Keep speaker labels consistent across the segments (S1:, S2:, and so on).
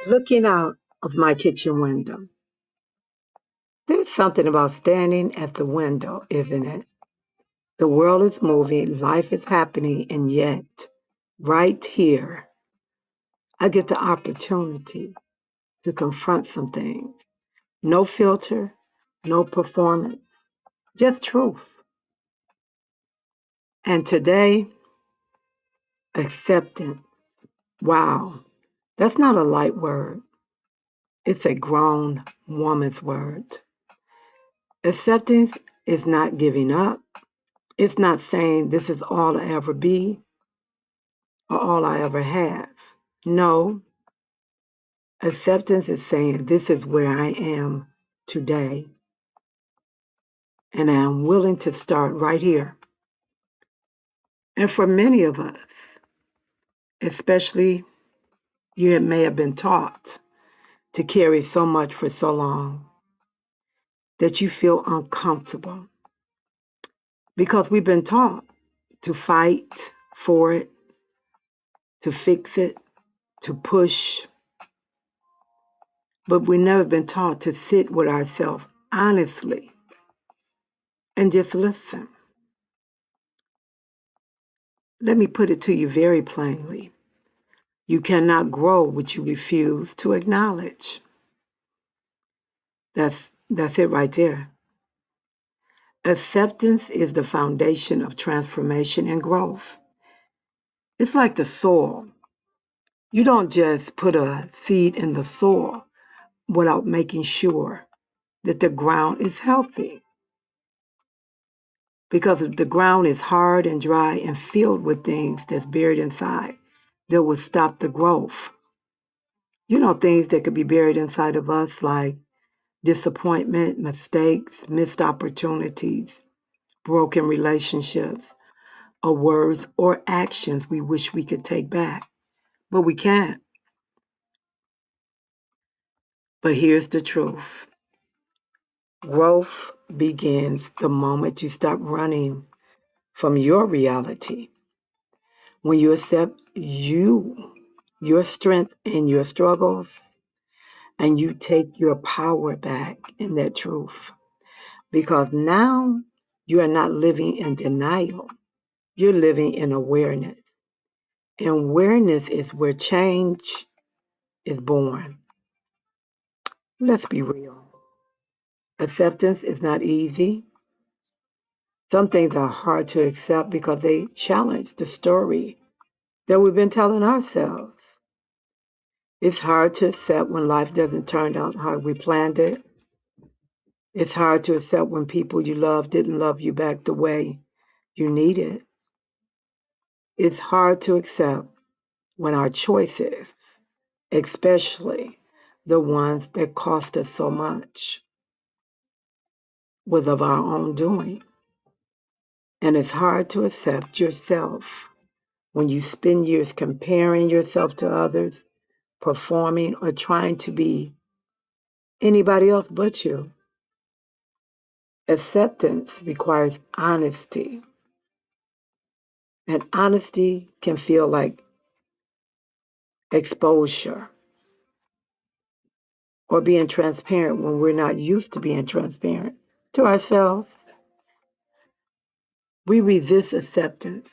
S1: Looking out of my kitchen window, there's something about standing at the window, isn't it? The world is moving, life is happening, and yet, right here, I get the opportunity to confront some things. No filter, no performance, just truth. And today, acceptance. Wow, that's not a light word. It's a grown woman's word. Acceptance is not giving up. It's not saying this is all I ever be or all I ever have. No, acceptance is saying this is where I am today, and I'm willing to start right here. And for many of us, especially you may have been taught to carry so much for so long that you feel uncomfortable because we've been taught to fight for it, to fix it, to push, but we've never been taught to sit with ourselves honestly and just listen. Let me put it to you very plainly. You cannot grow what you refuse to acknowledge. That's it right there. Acceptance is the foundation of transformation and growth. It's like the soil. You don't just put a seed in the soil without making sure that the ground is healthy. Because if the ground is hard and dry and filled with things that's buried inside, that will stop the growth. You know, things that could be buried inside of us like disappointment, mistakes, missed opportunities, broken relationships, or words or actions we wish we could take back, but we can't. But here's the truth. Growth begins the moment you stop running from your reality. When you accept your strength and your struggles, and you take your power back in that truth. Because now you are not living in denial, you're living in awareness. And awareness is where change is born. Let's be real. Acceptance is not easy. Some things are hard to accept because they challenge the story that we've been telling ourselves. It's hard to accept when life doesn't turn out how we planned it. It's hard to accept when people you love didn't love you back the way you needed. It's hard to accept when our choices, especially the ones that cost us so much, was of our own doing. And it's hard to accept yourself when you spend years comparing yourself to others, performing, or trying to be anybody else but you. Acceptance requires honesty, and honesty can feel like exposure or being transparent when we're not used to being transparent to ourselves. We resist acceptance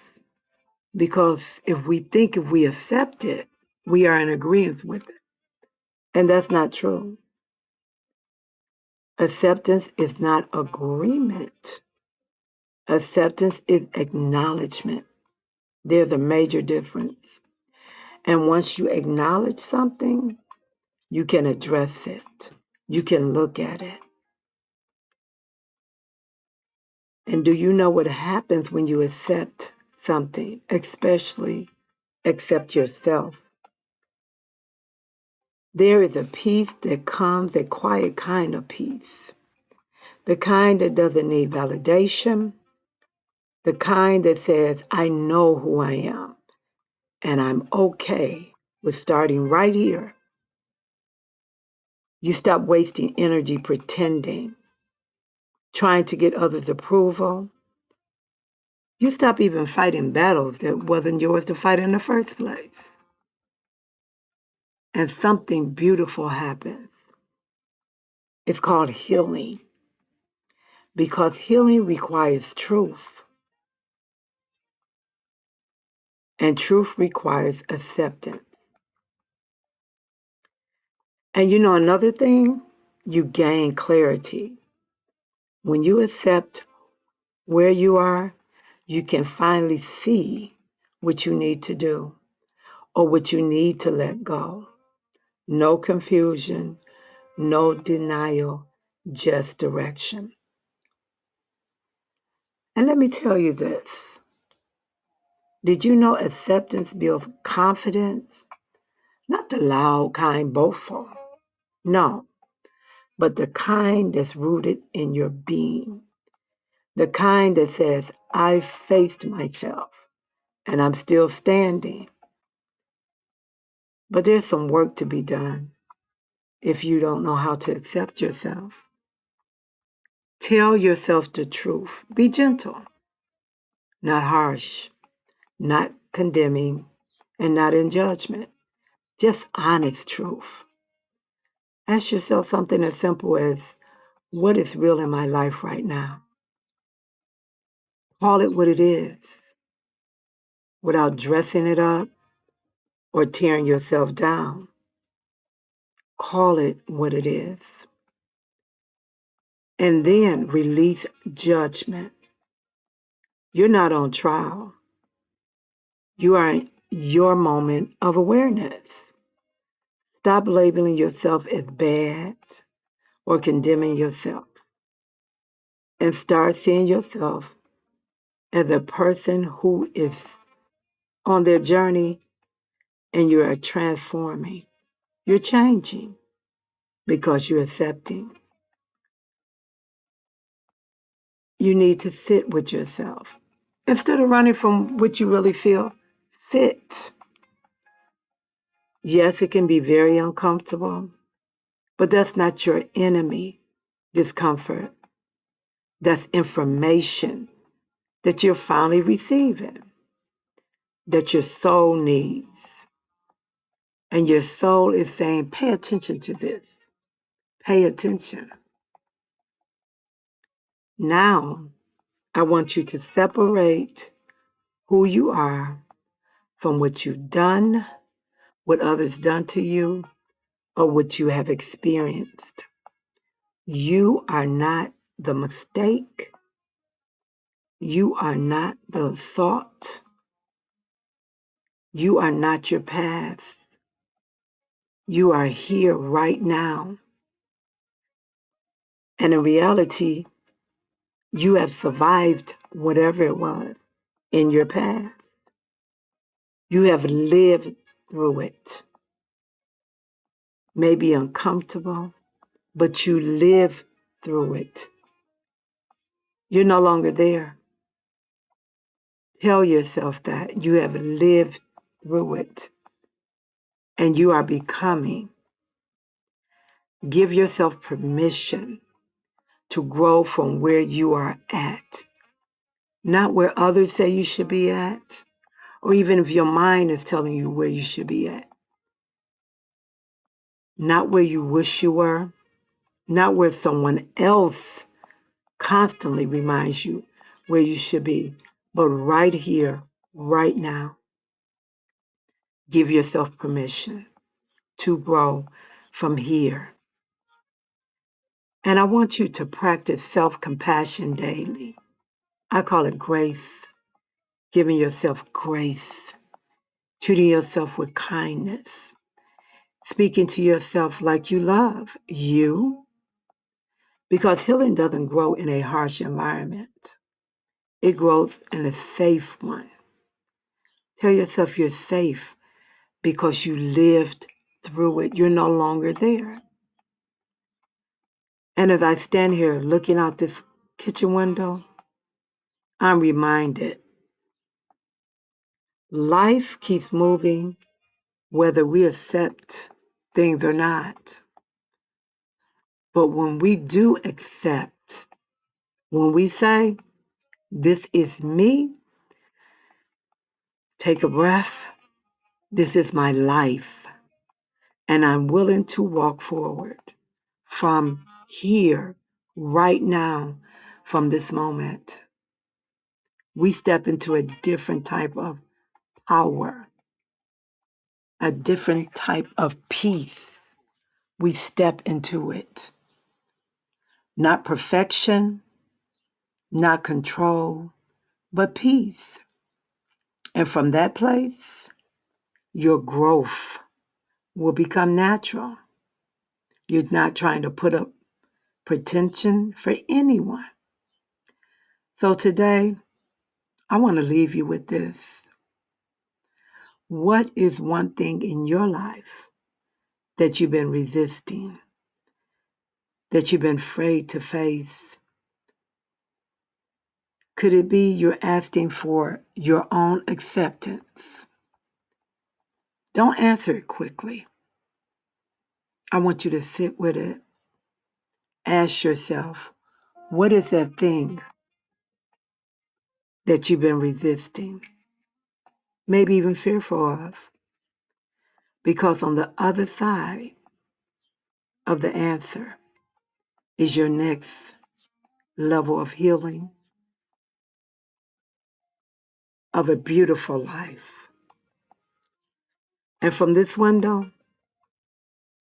S1: because if we accept it, we are in agreement with it. And that's not true. Acceptance is not agreement. Acceptance is acknowledgement. There's a major difference. And once you acknowledge something, you can address it. You can look at it. And do you know what happens when you accept something, especially accept yourself? There is a peace that comes, a quiet kind of peace, the kind that doesn't need validation, the kind that says, I know who I am, and I'm okay with starting right here. You stop wasting energy pretending, trying to get others' approval. You stop even fighting battles that wasn't yours to fight in the first place. And something beautiful happens. It's called healing. Because healing requires truth. And truth requires acceptance. And you know another thing? You gain clarity. When you accept where you are, you can finally see what you need to do or what you need to let go. No confusion, no denial, just direction. And let me tell you this. Did you know acceptance builds confidence? Not the loud kind, boastful. No, but the kind that's rooted in your being. The kind that says, I faced myself and I'm still standing. But there's some work to be done if you don't know how to accept yourself. Tell yourself the truth. Be gentle, not harsh, not condemning, and not in judgment. Just honest truth. Ask yourself something as simple as, what is real in my life right now? Call it what it is without dressing it up or tearing yourself down. Call it what it is. And then release judgment. You're not on trial. You are in your moment of awareness. Stop labeling yourself as bad or condemning yourself. And start seeing yourself as a person who is on their journey and you are transforming. You're changing because you're accepting. You need to sit with yourself. Instead of running from what you really feel, sit. Yes, it can be very uncomfortable, but that's not your enemy, discomfort. That's information that you're finally receiving, that your soul needs. And your soul is saying, pay attention to this. Pay attention. Now, I want you to separate who you are from what you've done, what others done to you, or what you have experienced. You are not the mistake. You are not the thought. You are not your past. You are here right now. And in reality, you have survived whatever it was in your past. You have lived through it. Maybe uncomfortable, but you live through it. You're no longer there. Tell yourself that you have lived through it and you are becoming. Give yourself permission to grow from where you are at, not where others say you should be at, or even if your mind is telling you where you should be at. Not where you wish you were, not where someone else constantly reminds you where you should be, but right here, right now. Give yourself permission to grow from here. And I want you to practice self-compassion daily. I call it grace, giving yourself grace, treating yourself with kindness, speaking to yourself like you love you, because healing doesn't grow in a harsh environment. It grows in a safe one. Tell yourself you're safe because you lived through it. You're no longer there. And as I stand here looking out this kitchen window, I'm reminded life keeps moving whether we accept things or not. But when we do accept, when we say, this is me Take a breath. This is my life, and I'm willing to walk forward from here, right now, from this moment. We step into a different type of power, a different type of peace. We step into it. Not perfection, not control, but peace. And from that place, your growth will become natural. You're not trying to put up pretension for anyone. So today, I want to leave you with this. What is one thing in your life that you've been resisting, that you've been afraid to face? Could it be you're asking for your own acceptance? Don't answer it quickly. I want you to sit with it. Ask yourself, what is that thing that you've been resisting, maybe even fearful of? Because on the other side of the answer is your next level of healing, of a beautiful life. And from this window,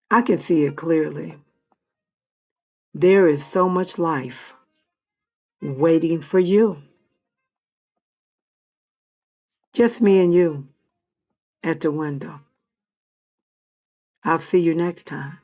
S1: I can see it clearly. There is so much life waiting for you. Just me and you at the window. I'll see you next time.